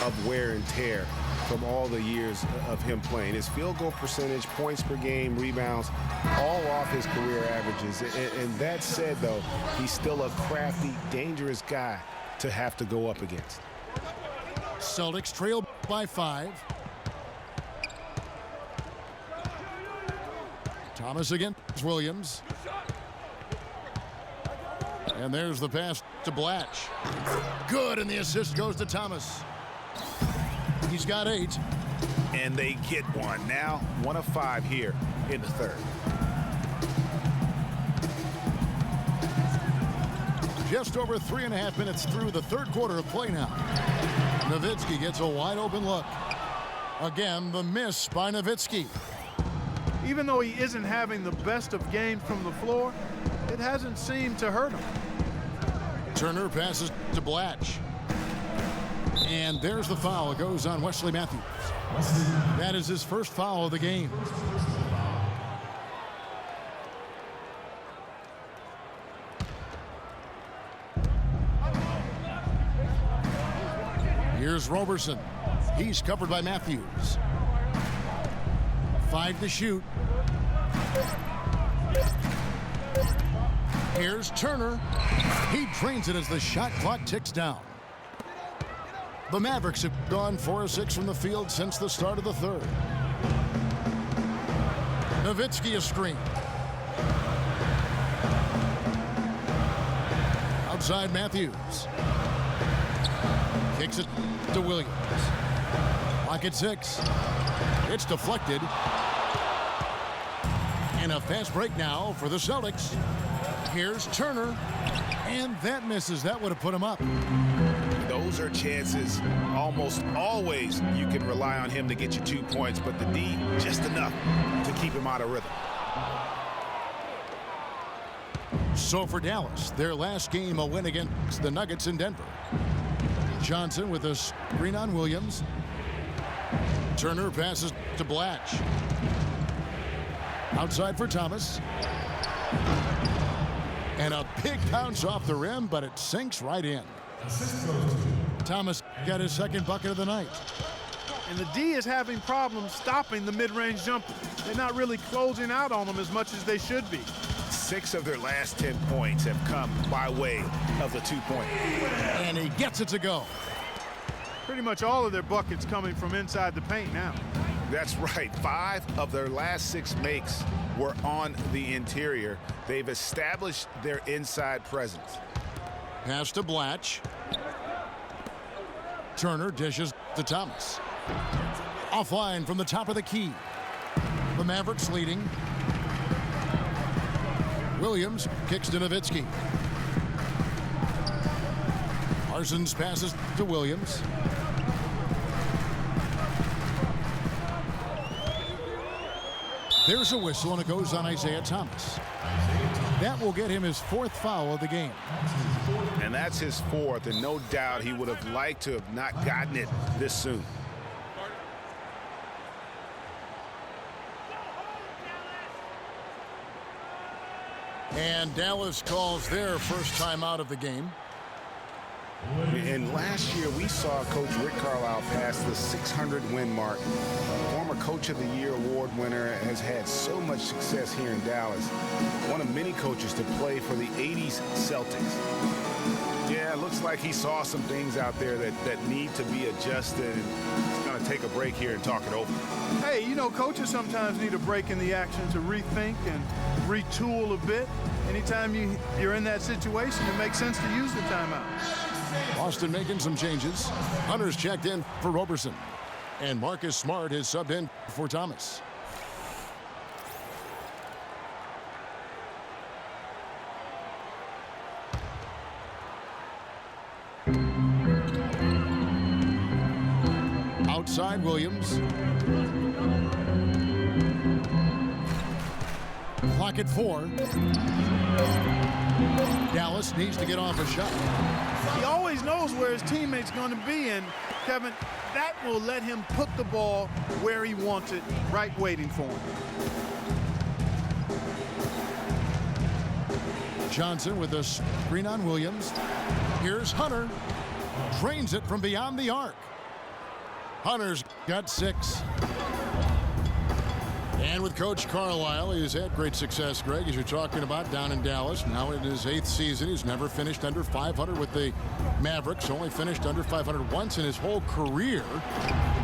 of wear and tear from all the years of him playing. His field goal percentage, points per game, rebounds, all off his career averages. And that said, though, he's still a crafty, dangerous guy to have to go up against. Celtics trail by 5. Thomas against Williams. And there's the pass to Blatch. Good, and the assist goes to Thomas. He's got 8. And they get one. Now 1 of 5 here in the third. Just over 3.5 minutes through the third quarter of play now. Nowitzki gets a wide open look. Again, the miss by Nowitzki. Even though he isn't having the best of games from the floor, it hasn't seemed to hurt him. Turner passes to Blatch. And there's the foul. It goes on Wesley Matthews. That is his first foul of the game. Here's Roberson. He's covered by Matthews. 5 to shoot. Here's Turner. He drains it as the shot clock ticks down. The Mavericks have gone 4 of 6 from the field since the start of the third. Nowitzki a screen. Outside Matthews. Kicks it to Williams. Clock at 6. It's deflected. And a fast break now for the Celtics. Here's Turner. And that misses. That would have put him up. Those are chances almost always you can rely on him to get you 2 points, but the D just enough to keep him out of rhythm. So for Dallas, their last game a win against the Nuggets in Denver. Johnson with a screen on Williams. Turner passes to Blatch. Outside for Thomas. And a big bounce off the rim, but it sinks right in. Thomas got his second bucket of the night. And the D is having problems stopping the mid-range jumper. They're not really closing out on them as much as they should be. 6 of their last 10 points have come by way of the 2-point. And he gets it to go. Pretty much all of their buckets coming from inside the paint now. That's right. 5 of their last 6 makes were on the interior. They've established their inside presence. Pass to Blatch. Turner dishes to Thomas. Offline from the top of the key. The Mavericks leading. Williams kicks to Nowitzki. Parsons passes to Williams. There's a whistle, and it goes on Isaiah Thomas. That will get him his 4th foul of the game. And that's his 4th, and no doubt he would have liked to have not gotten it this soon. And Dallas calls their first time out of the game. And last year, we saw Coach Rick Carlisle pass the 600-win mark. Former Coach of the Year award winner, has had so much success here in Dallas. One of many coaches to play for the 80s Celtics. Yeah, it looks like he saw some things out there that need to be adjusted. And he's going to take a break here and talk it over. Hey, you know, coaches sometimes need a break in the action to rethink and retool a bit. Anytime you're in that situation, it makes sense to use the timeout. Boston making some changes. Hunter's checked in for Roberson. And Marcus Smart is subbed in for Thomas. Outside Williams. Clock at 4. Dallas needs to get off a shot. He always knows where his teammate's going to be, and Kevin, that will let him put the ball where he wants it, right waiting for him. Johnson with a screen on Williams. Here's Hunter. Drains it from beyond the arc. Hunter's got 6. And with Coach Carlisle, he's had great success, Greg, as you're talking about, down in Dallas. Now in his 8th season, he's never finished under 500 with the Mavericks. Only finished under 500 once in his whole career.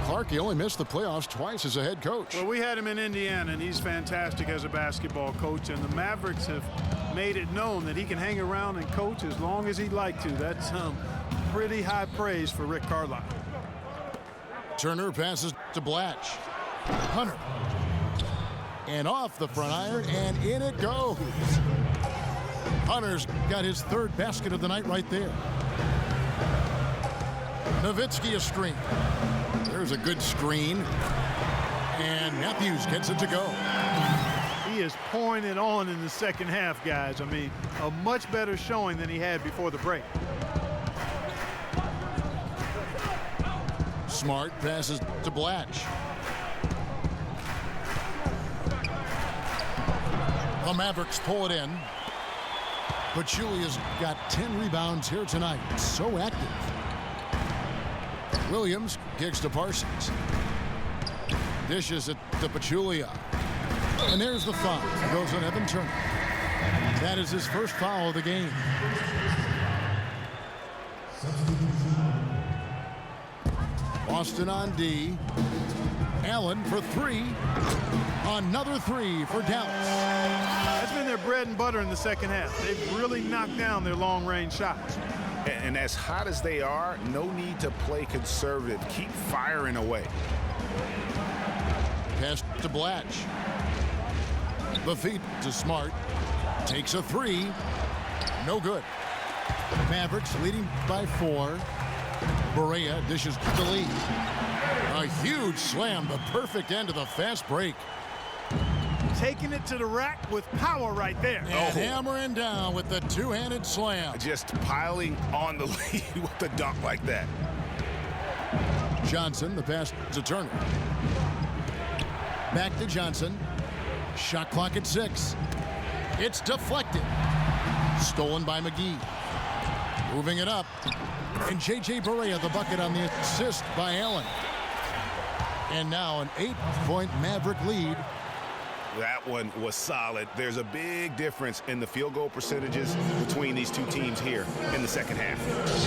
Clark, he only missed the playoffs twice as a head coach. Well, we had him in Indiana, and he's fantastic as a basketball coach. And the Mavericks have made it known that he can hang around and coach as long as he'd like to. That's pretty high praise for Rick Carlisle. Turner passes to Blatch. Hunter. And off the front iron, and in it goes. Hunter's got his 3rd basket of the night right there. Nowitzki a screen. There's a good screen. And Matthews gets it to go. He is pouring it on in the second half, guys. I mean, a much better showing than he had before the break. Smart passes to Blatch. The Mavericks pull it in. Pachulia's got 10 rebounds here tonight. So active. Williams kicks to Parsons. Dishes it to Pachulia. And there's the foul. It goes on Evan Turner. That is his 1st foul of the game. Boston on D. Allen for 3. Another 3 for Dallas. That's been their bread and butter in the second half. They've really knocked down their long-range shots. And as hot as they are, no need to play conservative. Keep firing away. Pass to Blatch. The feed to Smart. Takes a 3. No good. Mavericks leading by 4. Barea dishes to Lee. A huge slam, the perfect end of the fast break. Taking it to the rack with power right there. And hammering down with the 2-handed slam. Just piling on the lead with a dunk like that. Johnson, the pass to Turner. Back to Johnson. Shot clock at 6. It's deflected. Stolen by McGee. Moving it up. And J.J. Barea, the bucket on the assist by Allen. And now an 8-point Maverick lead. That one was solid. There's a big difference in the field goal percentages between these two teams here in the second half.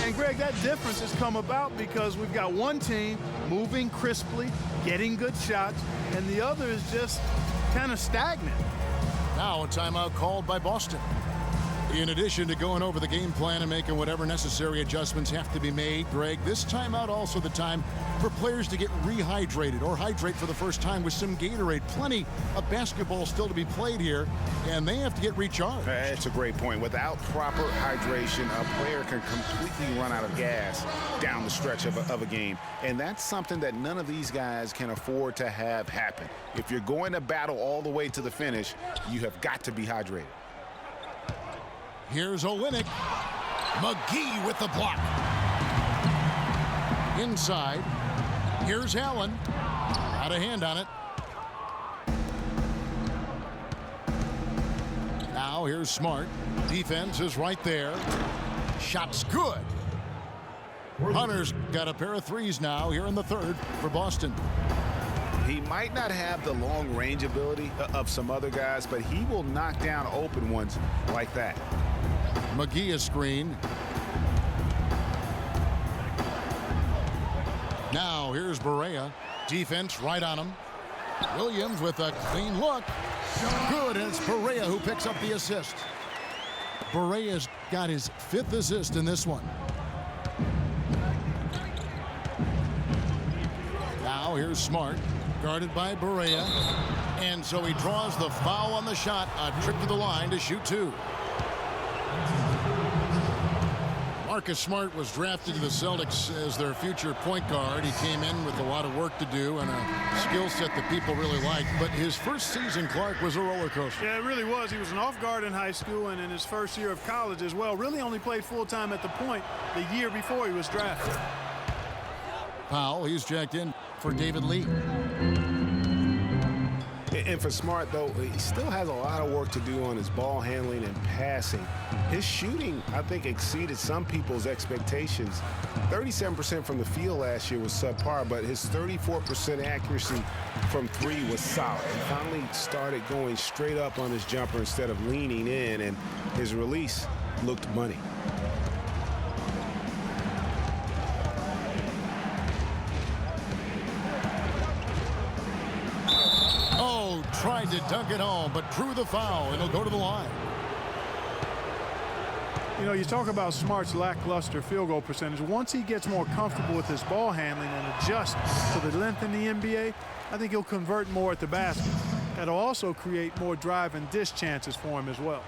And Greg, that difference has come about because we've got one team moving crisply, getting good shots, and the other is just kind of stagnant. Now a timeout called by Boston. In addition to going over the game plan and making whatever necessary adjustments have to be made, Greg, this timeout also the time for players to get rehydrated or hydrate for the first time with some Gatorade. Plenty of basketball still to be played here, and they have to get recharged. That's a great point. Without proper hydration, a player can completely run out of gas down the stretch of a game, and that's something that none of these guys can afford to have happen. If you're going to battle all the way to the finish, you have got to be hydrated. Here's Olynyk. McGee with the block. Inside. Here's Allen. Got a hand on it. Now here's Smart. Defense is right there. Shot's good. Hunter's got a pair of threes now here in the third for Boston. He might not have the long range ability of some other guys, but he will knock down open ones like that. McGee a screen. Now here's Barea. Defense right on him. Williams with a clean look. Good, and it's Barea who picks up the assist. Barea's got his 5th assist in this one. Now here's Smart, guarded by Barea. And so he draws the foul on the shot. A trip to the line to shoot 2. Marcus Smart was drafted to the Celtics as their future point guard. He came in with a lot of work to do and a skill set that people really like. But his first season, Clark, was a roller coaster. Yeah, it really was. He was an off guard in high school and in his first year of college as well. Really only played full-time at the point the year before he was drafted. Powell, he's jacked in for David Lee. And for Smart, though, he still has a lot of work to do on his ball handling and passing. His shooting, I think, exceeded some people's expectations. 37% from the field last year was subpar, but his 34% accuracy from 3 was solid. He finally started going straight up on his jumper instead of leaning in, and his release looked money. Tried to dunk it home, but drew the foul, and he'll go to the line. You know, you talk about Smart's lackluster field goal percentage. Once he gets more comfortable with his ball handling and adjusts to the length in the NBA, I think he'll convert more at the basket. That'll also create more drive and dish chances for him as well.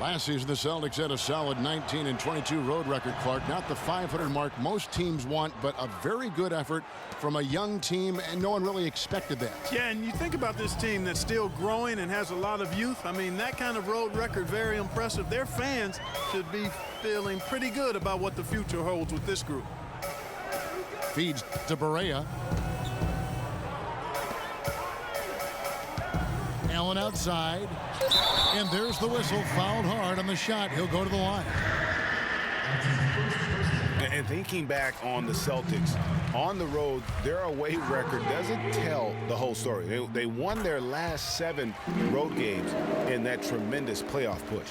Last season, the Celtics had a solid 19-22 road record, Clark. Not the 500 mark most teams want, but a very good effort from a young team, and no one really expected that. Yeah, and you think about this team that's still growing and has a lot of youth. I mean, that kind of road record, very impressive. Their fans should be feeling pretty good about what the future holds with this group. Feeds to Barea. Allen outside. And there's the whistle. Fouled hard on the shot. He'll go to the line. And thinking back on the Celtics, on the road, their away record doesn't tell the whole story. They won their last 7 road games in that tremendous playoff push.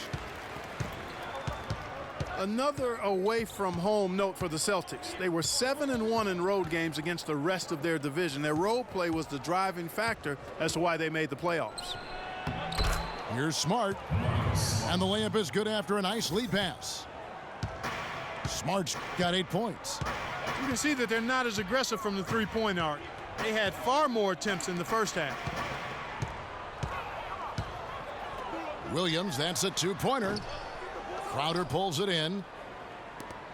Another away from home note for the Celtics. They were 7-1 in road games against the rest of their division. Their road play was the driving factor as to why they made the playoffs. Here's Smart. And the layup is good after a nice lead pass. Smart's got 8 points. You can see that they're not as aggressive from the three-point arc. They had far more attempts in the first half. Williams, that's a 2-pointer. Crowder pulls it in.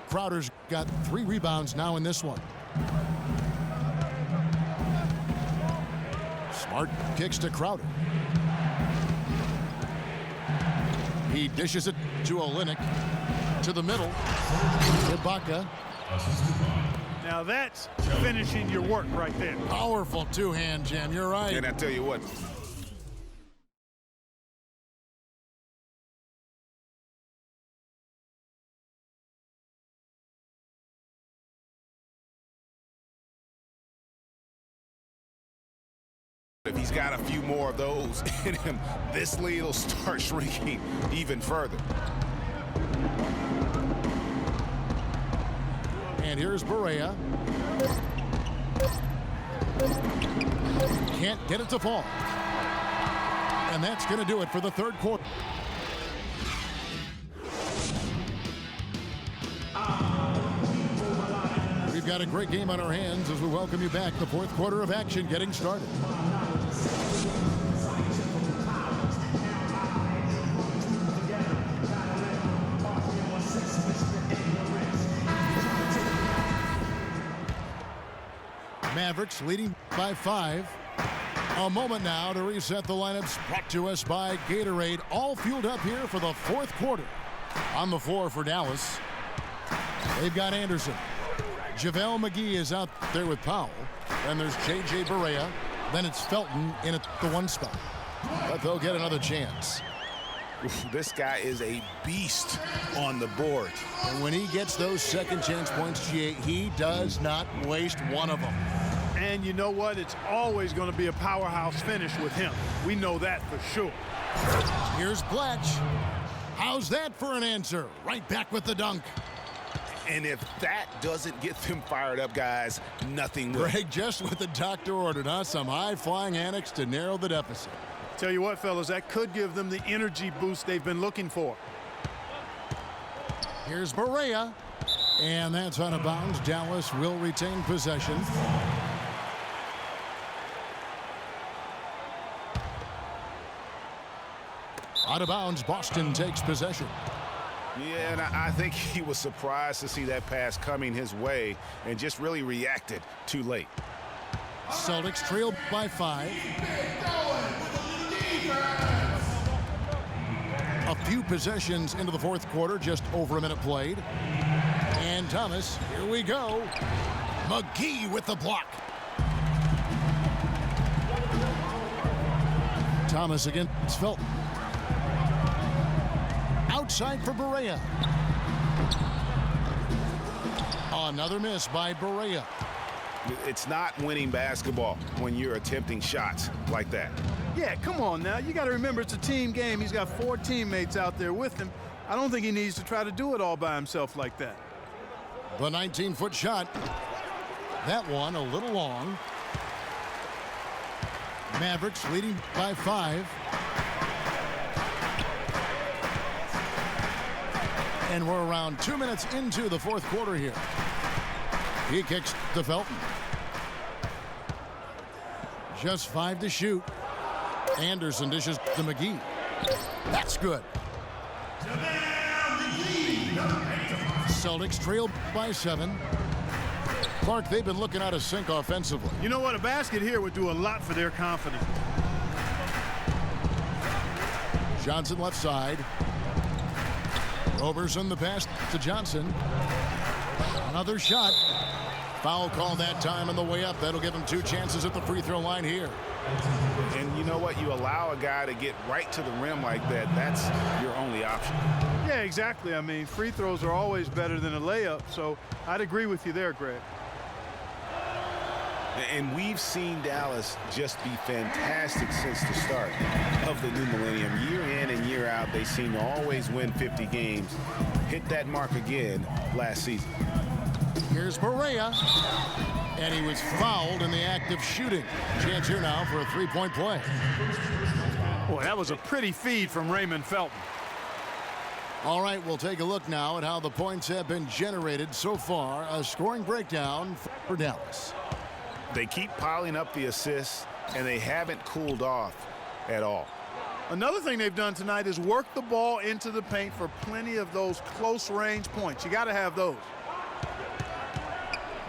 Crowder's got 3 rebounds now in this one. Smart kicks to Crowder. He dishes it to Olynyk. To the middle. Ibaka. Now that's finishing your work right there. Powerful two-hand jam. You're right. And I tell you what. If he's got a few more of those in him, this lead will start shrinking even further. And here's Barea. Can't get it to fall. And that's going to do it for the third quarter. got a great game on our hands as we welcome you back. The fourth quarter of action getting started. Mavericks leading by 5. A moment now to reset the lineups, brought to us by Gatorade. All fueled up here for the fourth quarter. On the floor for Dallas, they've got Anderson. JaVale McGee is out there with Powell. Then there's J.J. Barea. Then it's Felton in at the 1 spot. But they'll get another chance. This guy is a beast on the board. And when he gets those second chance points, he does not waste one of them. And you know what? It's always going to be a powerhouse finish with him. We know that for sure. Here's Blatch. How's that for an answer? Right back with the dunk. And if that doesn't get them fired up, guys, nothing will. Greg, just what the doctor ordered, huh? Some high-flying annex to narrow the deficit. Tell you what, fellas, that could give them the energy boost they've been looking for. Here's Barea. And that's out of bounds. Dallas will retain possession. Out of bounds, Boston takes possession. Yeah, and I think he was surprised to see that pass coming his way and just really reacted too late. Celtics trail by 5. A few possessions into the fourth quarter, just over a minute played. And Thomas, here we go. McGee with the block. Thomas against Felton. Outside for Barea. Another miss by Barea. It's not winning basketball when you're attempting shots like that. Yeah, come on now. You got to remember it's a team game. He's got 4 teammates out there with him. I don't think he needs to try to do it all by himself like that. The 19-foot shot. That one a little long. Mavericks leading by 5. And we're around 2 minutes into the fourth quarter here. He kicks to Felton. Just 5 to shoot. Anderson dishes to McGee. That's good. Celtics trail by 7. Clark, they've been looking out of sync offensively. You know what? A basket here would do a lot for their confidence. Johnson left side. Roberson the pass to Johnson. Another shot. Foul call that time on the way up. That'll give him 2 chances at the free throw line here. And you know what? You allow a guy to get right to the rim like that. That's your only option. Yeah, exactly. I mean, free throws are always better than a layup, so I'd agree with you there, Greg. And we've seen Dallas just be fantastic since the start of the new millennium. Year in and year out, they seem to always win 50 games. Hit that mark again last season. Here's Barea. And he was fouled in the act of shooting. Chance here now for a 3-point play. Boy, that was a pretty feed from Raymond Felton. All right, we'll take a look now at how the points have been generated so far. A scoring breakdown for Dallas. They keep piling up the assists, and they haven't cooled off at all. Another thing they've done tonight is work the ball into the paint for plenty of those close-range points. You got to have those.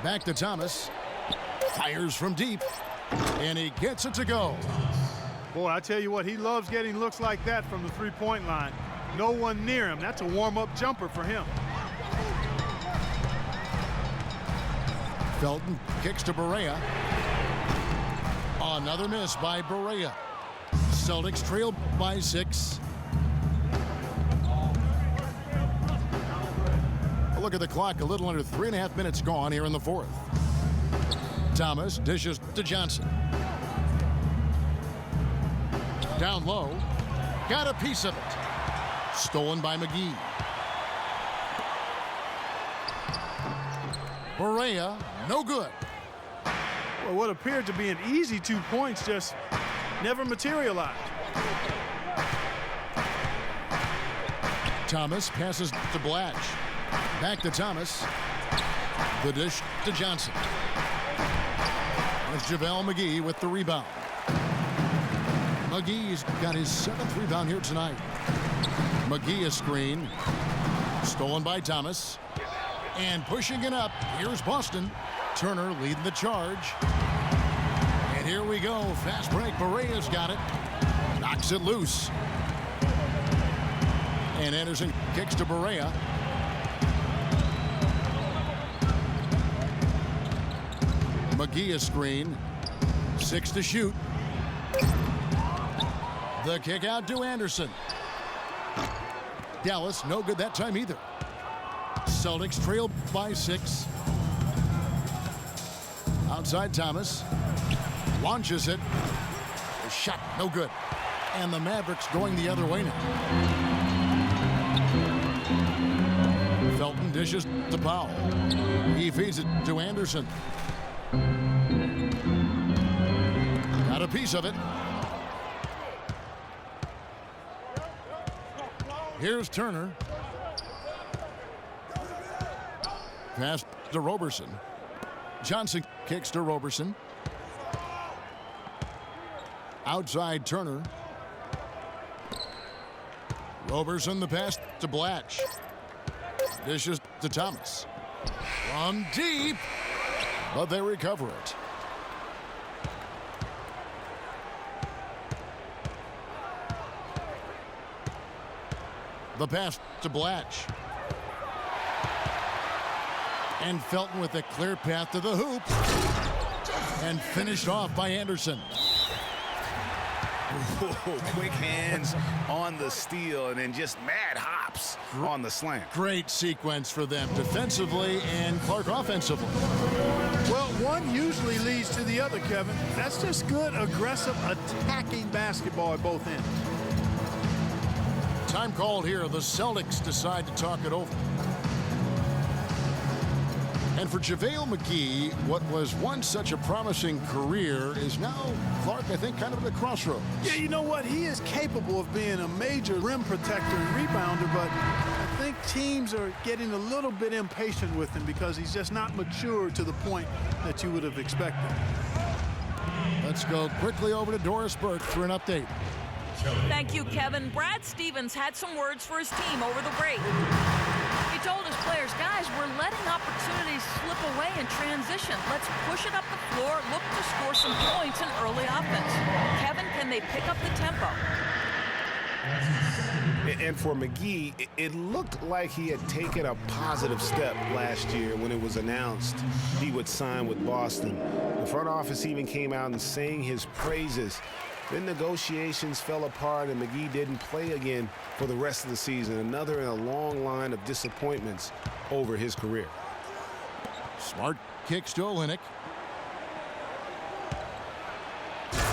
Back to Thomas. Fires from deep, and he gets it to go. Boy, I tell you what, he loves getting looks like that from the three-point line. No one near him. That's a warm-up jumper for him. Felton kicks to Barea. Another miss by Barea. Celtics trail by 6. A look at the clock, a little under 3.5 minutes gone here in the fourth. Thomas dishes to Johnson. Down low. Got a piece of it. Stolen by McGee. Barea, no good. Well, what appeared to be an easy 2 points just never materialized. Thomas passes to Blatch. Back to Thomas. The dish to Johnson. There's JaVale McGee with the rebound. McGee's got his 7th rebound here tonight. McGee a screen. Stolen by Thomas. And pushing it up, here's Boston. Turner leading the charge. And here we go. Fast break. Barea's got it. Knocks it loose. And Anderson kicks to Barea. McGee a screen. 6 to shoot. The kick out to Anderson. Dallas, no good that time either. Celtics trailed by 6. Outside Thomas. Launches it. The shot, no good. And the Mavericks going the other way now. Felton dishes to Powell. He feeds it to Anderson. Got a piece of it. Here's Turner. Pass to Roberson. Johnson kicks to Roberson. Outside Turner. Roberson the pass to Blatch. Dishes to Thomas. From deep. But they recover it. The pass to Blatch. And Felton with a clear path to the hoop. And finished off by Anderson. Quick hands on the steal and then just mad hops on the slam. Great sequence for them defensively and Clark offensively. Well, one usually leads to the other, Kevin. That's just good, aggressive, attacking basketball at both ends. Time called here. The Celtics decide to talk it over. And for JaVale McGee, what was once such a promising career is now, Clark, I think, kind of at the crossroads. Yeah, you know what? He is capable of being a major rim protector and rebounder, but I think teams are getting a little bit impatient with him because he's just not mature to the point that you would have expected. Let's go quickly over to Doris Burke for an update. Thank you, Kevin. Brad Stevens had some words for his team over the break. He told his players, guys, we're letting opportunities slip away in transition. Let's push it up the floor, look to score some points in early offense. Kevin, can they pick up the tempo? And for McGee, it looked like he had taken a positive step last year when it was announced he would sign with Boston. The front office even came out and sang his praises. Then negotiations fell apart and McGee didn't play again for the rest of the season. Another in a long line of disappointments over his career. Smart kicks to Olynyk.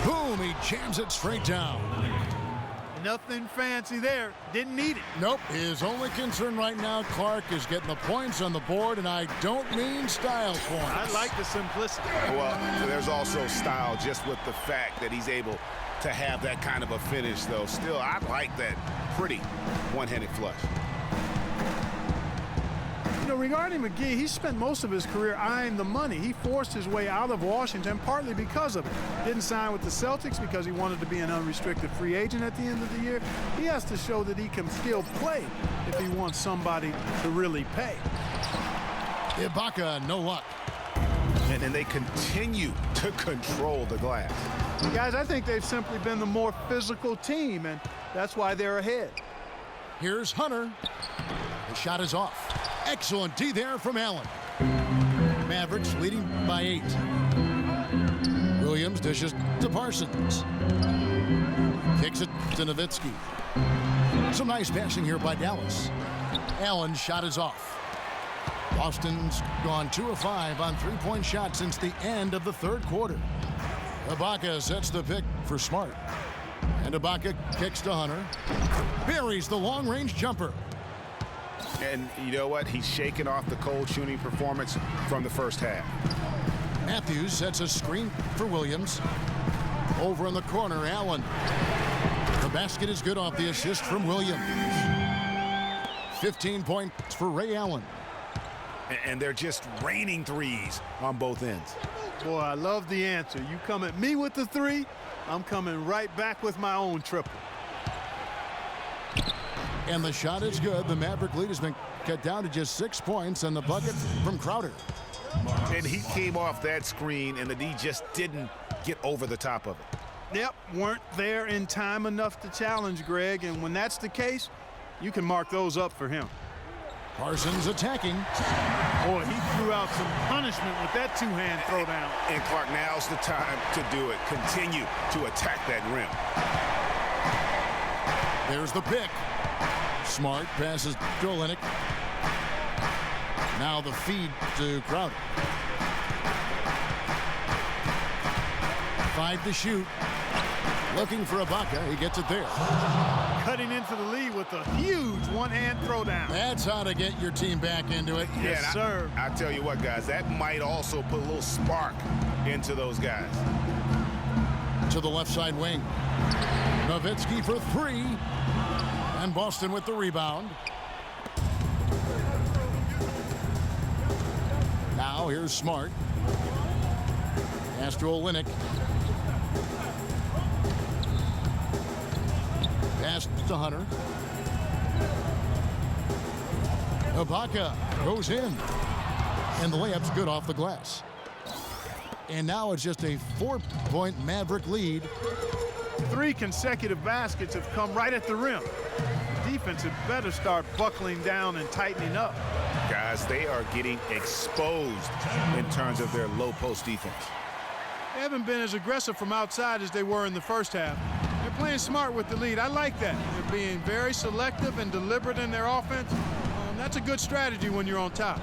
Boom, he jams it straight down. Nothing fancy there. Didn't need it. Nope, his only concern right now, Clark, is getting the points on the board, and I don't mean style points. I like the simplicity. Well, there's also style just with the fact that he's able to have that kind of a finish, though. Still, I like that pretty one-handed flush. You know, regarding McGee, he spent most of his career eyeing the money. He forced his way out of Washington partly because of it. Didn't sign with the Celtics because he wanted to be an unrestricted free agent at the end of the year. He has to show that he can still play if he wants somebody to really pay. Ibaka, no luck. And then they continue to control the glass. Guys, I think they've simply been the more physical team, and that's why they're ahead. Here's Hunter. The shot is off. Excellent D there from Allen. Mavericks leading by 8. Williams dishes to Parsons. Kicks it to Nowitzki. Some nice passing here by Dallas. Allen's shot is off. Boston's gone 2 of 5 on three-point shots since the end of the third quarter. Ibaka sets the pick for Smart. And Ibaka kicks to Hunter. Buries the long-range jumper. And you know what? He's shaking off the cold shooting performance from the first half. Matthews sets a screen for Williams. Over in the corner, Allen. The basket is good off the assist from Williams. 15 points for Ray Allen. and they're just raining threes on both ends. Boy, I love the answer. You come at me with the three, I'm coming right back with my own triple. And the shot is good. The Maverick lead has been cut down to just 6 points, and the bucket from Crowder. And he came off that screen, and the D just didn't get over the top of it. Yep, weren't there in time enough to challenge Greg, and when that's the case, you can mark those up for him. Parsons attacking. Boy, he threw out some punishment with that two-hand throwdown. And Clark, now's the time to do it. Continue to attack that rim. There's the pick. Smart passes to Olynyk. Now the feed to Crowder. 5 to shoot. Looking for Ibaka. He gets it there. Cutting in for the lead with a huge one-hand throwdown. That's how to get your team back into it. Yes, sir. I tell you what, guys, that might also put a little spark into those guys. To the left side wing. Nowitzki for 3. And Boston with the rebound. Now here's Smart. Pass to Olynyk. Pass to Hunter. Ibaka goes in. And the layup's good off the glass. And now it's just a 4-point Maverick lead. 3 consecutive baskets have come right at the rim. Defense had better start buckling down and tightening up. Guys, they are getting exposed in terms of their low post defense. They haven't been as aggressive from outside as they were in the first half. They're playing smart with the lead. I like that. They're being very selective and deliberate in their offense. That's a good strategy when you're on top.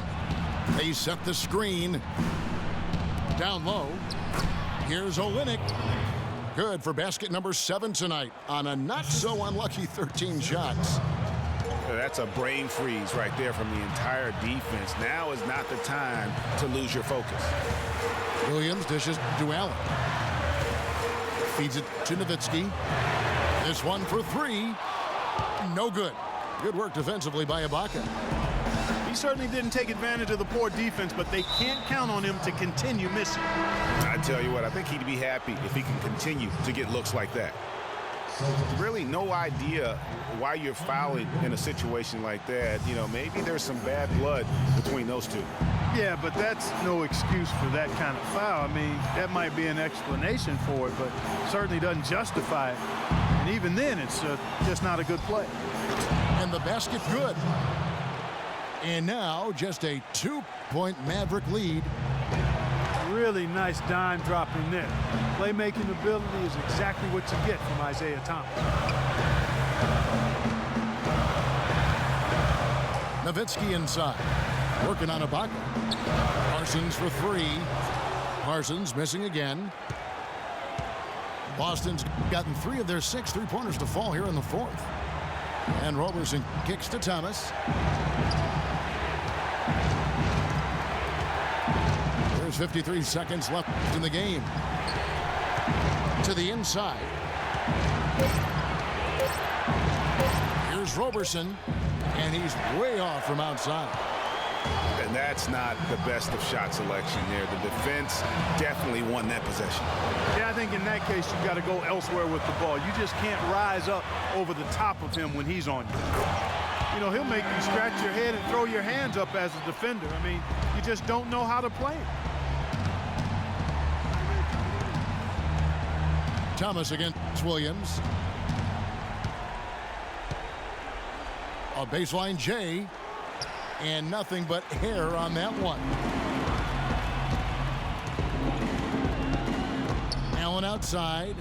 They set the screen. Down low. Here's Olynyk. Good for basket number 7 tonight on a not-so-unlucky 13 shots. That's a brain freeze right there from the entire defense. Now is not the time to lose your focus. Williams dishes to Allen. Feeds it to Nowitzki. This one for 3. No good. Good work defensively by Ibaka. He certainly didn't take advantage of the poor defense, but they can't count on him to continue missing. I tell you what, I think he'd be happy if he can continue to get looks like that. Really no idea why you're fouling in a situation like that. You know, maybe there's some bad blood between those two. Yeah, but that's no excuse for that kind of foul. I mean, that might be an explanation for it, but certainly doesn't justify it. And even then, it's just not a good play. And the basket good. And now just a 2-point Maverick lead. Really nice dime drop in there. Playmaking ability is exactly what you get from Isaiah Thomas. Nowitzki inside. Working on Ibaka. Parsons for 3. Parsons missing again. Boston's gotten 3 of their 6 3-pointers to fall here in the 4th. And Roberson kicks to Thomas. There's 53 seconds left in the game. To the inside. Here's Roberson, and he's way off from outside. And that's not the best of shot selection there. The defense definitely won that possession. Yeah, I think in that case, you've got to go elsewhere with the ball. You just can't rise up over the top of him when he's on you. You know, he'll make you scratch your head and throw your hands up as a defender. I mean, you just don't know how to play him. Thomas against Williams. A baseline J. And nothing but hair on that one. Allen outside.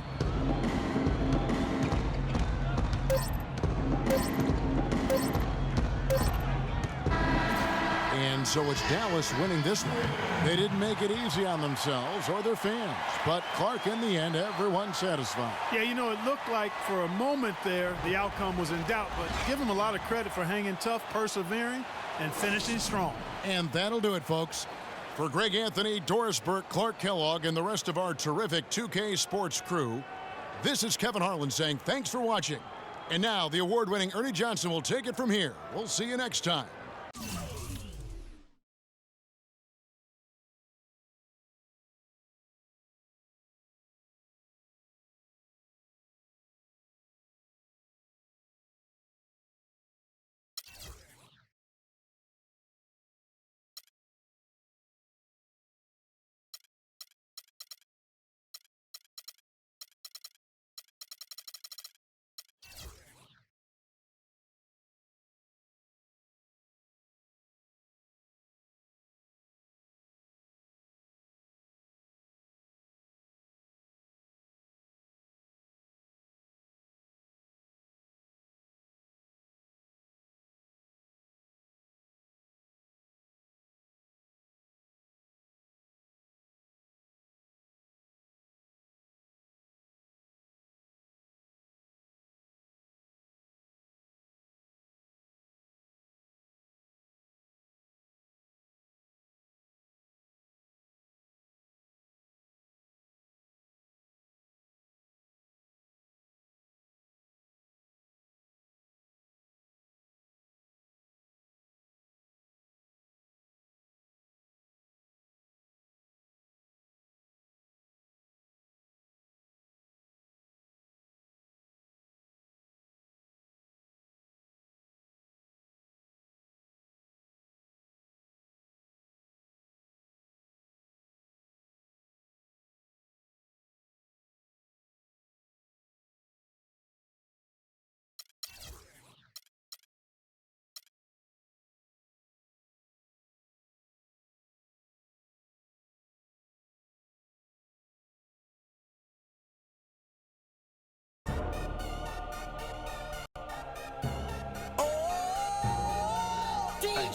And so it's Dallas winning this one. They didn't make it easy on themselves or their fans. But Clark, in the end, everyone's satisfied. Yeah, you know, it looked like for a moment there the outcome was in doubt, but give them a lot of credit for hanging tough, persevering, and finishing strong. And that'll do it, folks. For Greg Anthony, Doris Burke, Clark Kellogg, and the rest of our terrific 2K Sports crew, this is Kevin Harlan saying thanks for watching. And now the award-winning Ernie Johnson will take it from here. We'll see you next time.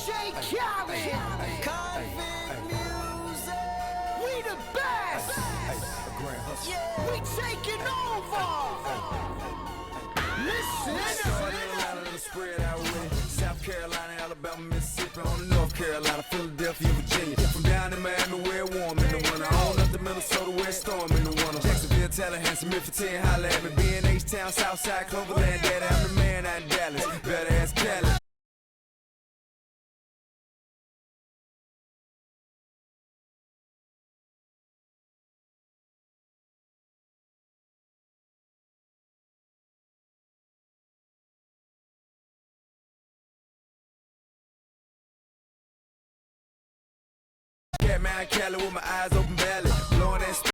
DJ Khaled. Convict music. We the best. Yeah. We taking over. Listen. Spread out with it. South Carolina, Alabama, Mississippi, on the North Carolina, Philadelphia, Virginia. From down in Miami, where it warm in the winter. On up to Minnesota, where it's storm in the winter. Jacksonville, Tallahassee, Memphis, 10, holla at me. B&H Town, Southside, Cloverland, Daddy, I'm the man out in Dallas. Better ask Cali. Man, Cali with my eyes open, barely.